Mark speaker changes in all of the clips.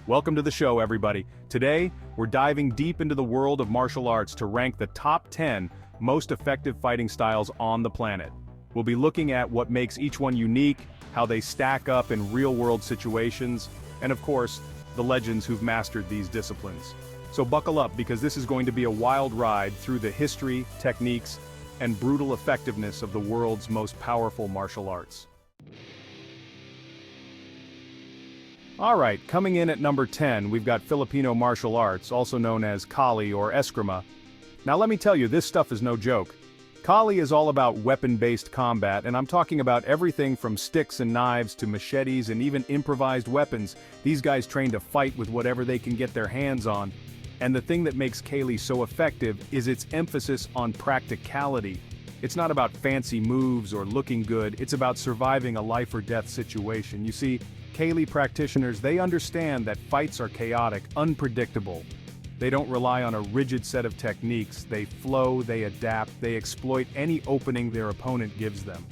Speaker 1: Welcome to the show, everybody. Today, we're diving deep into the world of martial arts to rank the top 10 most effective fighting styles on the planet. We'll be looking at what makes each one unique, how they stack up in real-world situations, and of course, the legends who've mastered these disciplines. So buckle up because this is going to be a wild ride through the history, techniques, and brutal effectiveness of the world's most powerful martial arts. Alright, coming in at number 10, we've got Filipino martial arts, also known as Kali or Eskrima. Now let me tell you, this stuff is no joke. Kali is all about weapon-based combat, and I'm talking about everything from sticks and knives to machetes and even improvised weapons. These guys train to fight with whatever they can get their hands on. And the thing that makes Kali so effective is its emphasis on practicality. It's not about fancy moves or looking good, it's about surviving a life-or-death situation. You see, Kali practitioners, they understand that fights are chaotic, unpredictable. They don't rely on a rigid set of techniques, they flow, they adapt, they exploit any opening their opponent gives them.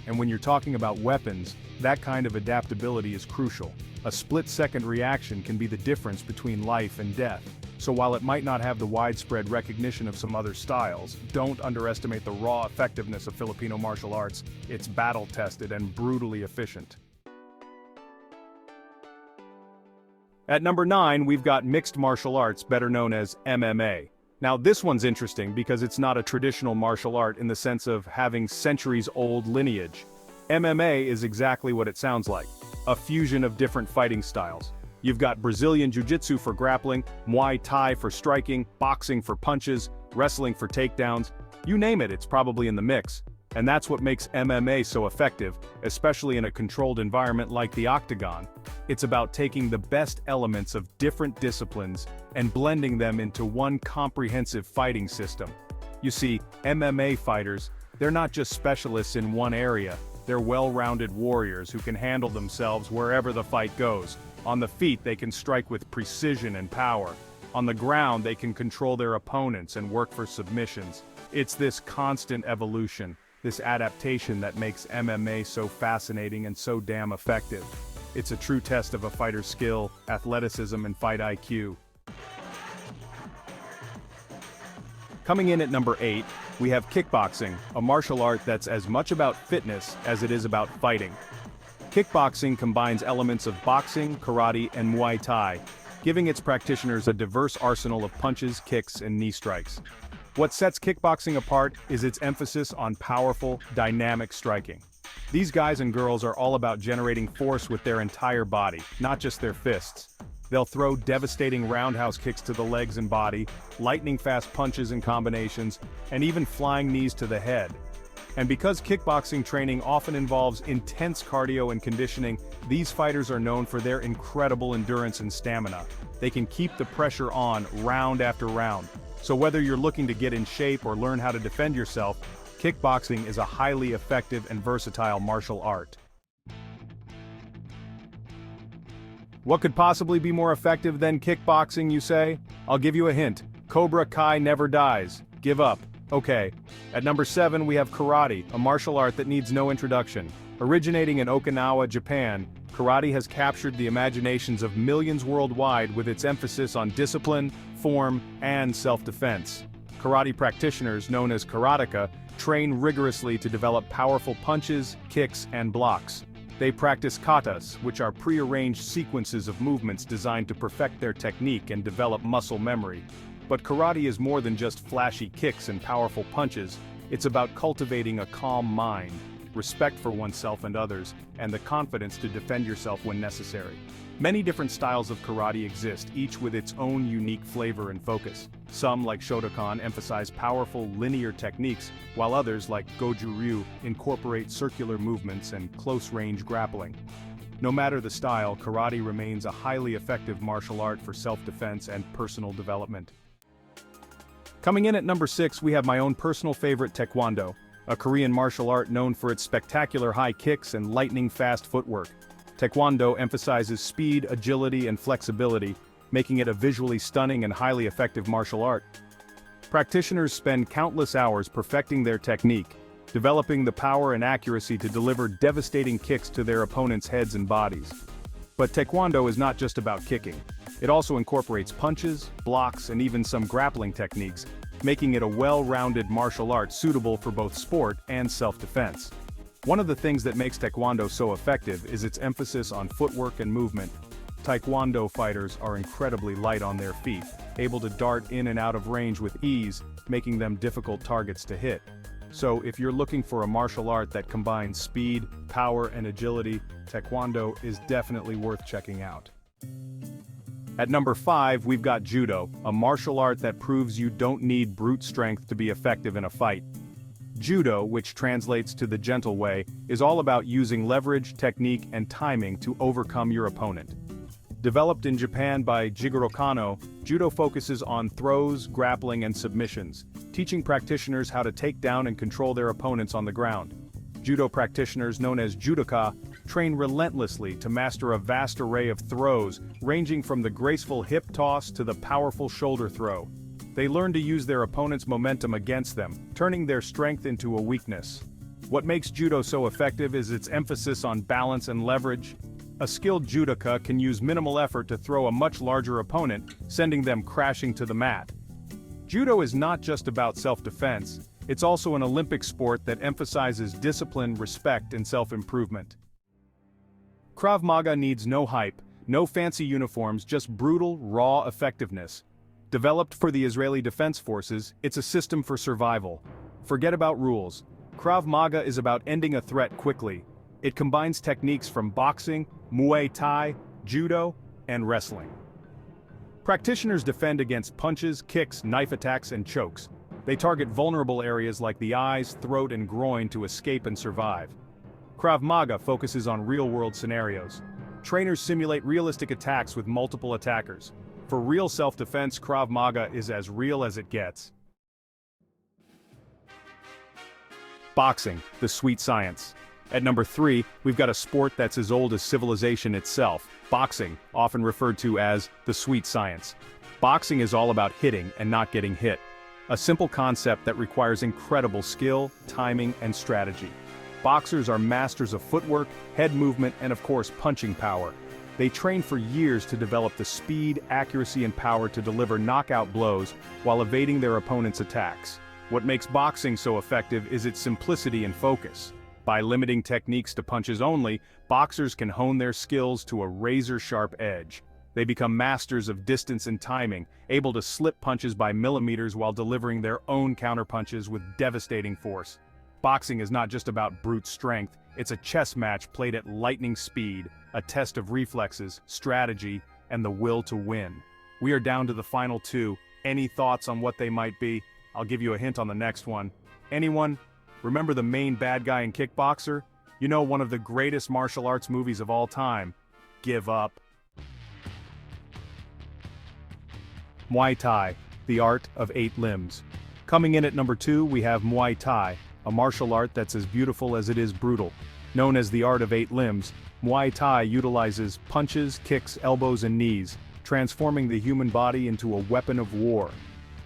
Speaker 1: And when you're talking about weapons, that kind of adaptability is crucial. A split-second reaction can be the difference between life and death. So while it might not have the widespread recognition of some other styles, don't underestimate the raw effectiveness of Filipino martial arts. It's battle-tested and brutally efficient. At number 9, we've got mixed martial arts, better known as MMA. Now this one's interesting because it's not a traditional martial art in the sense of having centuries-old lineage. MMA is exactly what it sounds like, a fusion of different fighting styles. You've got Brazilian Jiu-Jitsu for grappling, Muay Thai for striking, boxing for punches, wrestling for takedowns. You name it, it's probably in the mix. And that's what makes MMA so effective, especially in a controlled environment like the octagon. It's about taking the best elements of different disciplines and blending them into one comprehensive fighting system. You see, MMA fighters, they're not just specialists in one area, they're well-rounded warriors who can handle themselves wherever the fight goes. On the feet, they can strike with precision and power. On the ground, they can control their opponents and work for submissions. It's this constant evolution, this adaptation that makes MMA so fascinating and so damn effective. It's a true test of a fighter's skill, athleticism, and fight IQ. Coming in at number 8, we have kickboxing, a martial art that's as much about fitness as it is about fighting. Kickboxing combines elements of boxing, karate, and Muay Thai, giving its practitioners a diverse arsenal of punches, kicks, and knee strikes. What sets kickboxing apart is its emphasis on powerful, dynamic striking. These guys and girls are all about generating force with their entire body, not just their fists. They'll throw devastating roundhouse kicks to the legs and body, lightning-fast punches and combinations, and even flying knees to the head. And because kickboxing training often involves intense cardio and conditioning, these fighters are known for their incredible endurance and stamina. They can keep the pressure on round after round. So whether you're looking to get in shape or learn how to defend yourself, kickboxing is a highly effective and versatile martial art. What could possibly be more effective than kickboxing, you say? I'll give you a hint. Cobra Kai never dies. Give up. Okay. At number 7, we have karate, a martial art that needs no introduction. Originating in Okinawa, Japan, karate has captured the imaginations of millions worldwide with its emphasis on discipline, form, and self-defense. Karate practitioners, known as karateka, train rigorously to develop powerful punches, kicks, and blocks. They practice katas, which are pre-arranged sequences of movements designed to perfect their technique and develop muscle memory. But karate is more than just flashy kicks and powerful punches. It's about cultivating a calm mind, respect for oneself and others, and the confidence to defend yourself when necessary. Many different styles of karate exist, each with its own unique flavor and focus. Some, like Shotokan, emphasize powerful, linear techniques, while others, like Goju-ryu, incorporate circular movements and close-range grappling. No matter the style, karate remains a highly effective martial art for self-defense and personal development. Coming in at number 6, we have my own personal favorite, Taekwondo, a Korean martial art known for its spectacular high kicks and lightning-fast footwork. Taekwondo emphasizes speed, agility, and flexibility, making it a visually stunning and highly effective martial art. Practitioners spend countless hours perfecting their technique, developing the power and accuracy to deliver devastating kicks to their opponents' heads and bodies. But Taekwondo is not just about kicking. It also incorporates punches, blocks, and even some grappling techniques, making it a well-rounded martial art suitable for both sport and self-defense. One of the things that makes Taekwondo so effective is its emphasis on footwork and movement. Taekwondo fighters are incredibly light on their feet, able to dart in and out of range with ease, making them difficult targets to hit. So if you're looking for a martial art that combines speed, power, and agility, Taekwondo is definitely worth checking out. At number 5, we've got Judo, a martial art that proves you don't need brute strength to be effective in a fight. Judo, which translates to the gentle way, is all about using leverage, technique, and timing to overcome your opponent. Developed in Japan by Jigoro Kano, Judo focuses on throws, grappling, and submissions, teaching practitioners how to take down and control their opponents on the ground. Judo practitioners, known as judoka, train relentlessly to master a vast array of throws, ranging from the graceful hip toss to the powerful shoulder throw. They learn to use their opponent's momentum against them, turning their strength into a weakness. What makes Judo so effective is its emphasis on balance and leverage. A skilled judoka can use minimal effort to throw a much larger opponent, sending them crashing to the mat. Judo is not just about self-defense, it's also an Olympic sport that emphasizes discipline, respect, and self-improvement. Krav Maga needs no hype, no fancy uniforms, just brutal, raw effectiveness. Developed for the Israeli Defense Forces, it's a system for survival. Forget about rules. Krav Maga is about ending a threat quickly. It combines techniques from boxing, Muay Thai, Judo, and wrestling. Practitioners defend against punches, kicks, knife attacks, and chokes. They target vulnerable areas like the eyes, throat, and groin to escape and survive. Krav Maga focuses on real-world scenarios. Trainers simulate realistic attacks with multiple attackers. For real self-defense, Krav Maga is as real as it gets. Boxing, the sweet science. At number 3, we've got a sport that's as old as civilization itself. Boxing, often referred to as the sweet science. Boxing is all about hitting and not getting hit. A simple concept that requires incredible skill, timing, and strategy. Boxers are masters of footwork, head movement, and of course punching power. They train for years to develop the speed, accuracy, and power to deliver knockout blows while evading their opponent's attacks. What makes boxing so effective is its simplicity and focus. By limiting techniques to punches only, boxers can hone their skills to a razor-sharp edge. They become masters of distance and timing, able to slip punches by millimeters while delivering their own counterpunches with devastating force. Boxing is not just about brute strength, it's a chess match played at lightning speed, a test of reflexes, strategy, and the will to win. We are down to the final 2. Any thoughts on what they might be? I'll give you a hint on the next one. Anyone? Remember the main bad guy in Kickboxer? You know, one of the greatest martial arts movies of all time. Give up. Muay Thai, the art of 8 limbs. Coming in at number 2, we have Muay Thai, a martial art that's as beautiful as it is brutal. Known as the art of 8 limbs, Muay Thai utilizes punches, kicks, elbows, and knees, transforming the human body into a weapon of war.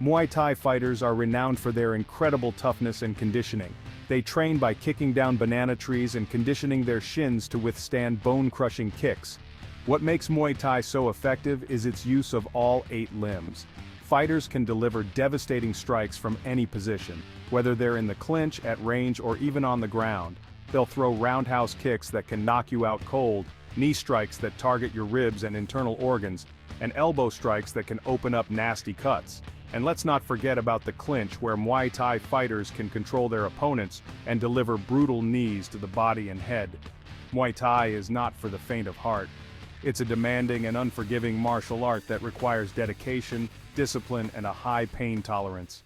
Speaker 1: Muay Thai fighters are renowned for their incredible toughness and conditioning. They train by kicking down banana trees and conditioning their shins to withstand bone-crushing kicks. What makes Muay Thai so effective is its use of all 8 limbs. Fighters can deliver devastating strikes from any position, whether they're in the clinch, at range, or even on the ground. They'll throw roundhouse kicks that can knock you out cold, knee strikes that target your ribs and internal organs, and elbow strikes that can open up nasty cuts. And let's not forget about the clinch, where Muay Thai fighters can control their opponents and deliver brutal knees to the body and head. Muay Thai is not for the faint of heart. It's a demanding and unforgiving martial art that requires dedication, discipline, and a high pain tolerance.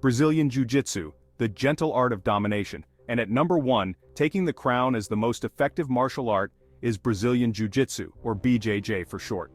Speaker 1: Brazilian Jiu-Jitsu, the gentle art of domination. And at number 1, taking the crown as the most effective martial art, is Brazilian Jiu-Jitsu, or BJJ for short.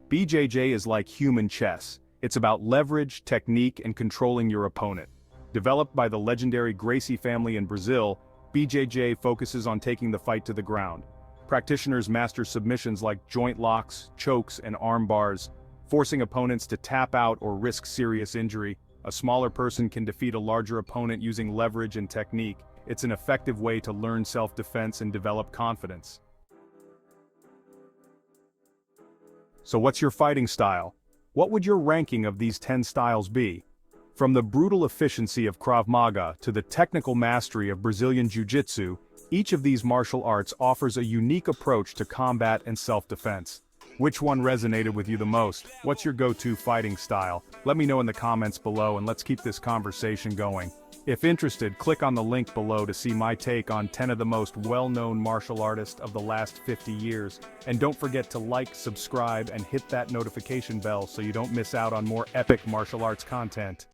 Speaker 1: BJJ is like human chess. It's about leverage, technique, and controlling your opponent. Developed by the legendary Gracie family in Brazil, BJJ focuses on taking the fight to the ground. Practitioners master submissions like joint locks, chokes, and arm bars, forcing opponents to tap out or risk serious injury. A smaller person can defeat a larger opponent using leverage and technique. It's an effective way to learn self-defense and develop confidence. So what's your fighting style? What would your ranking of these 10 styles be? From the brutal efficiency of Krav Maga to the technical mastery of Brazilian Jiu-Jitsu, each of these martial arts offers a unique approach to combat and self-defense. Which one resonated with you the most? What's your go-to fighting style? Let me know in the comments below and let's keep this conversation going. If interested, click on the link below to see my take on 10 of the most well-known martial artists of the last 50 years. And don't forget to like, subscribe, and hit that notification bell so you don't miss out on more epic martial arts content.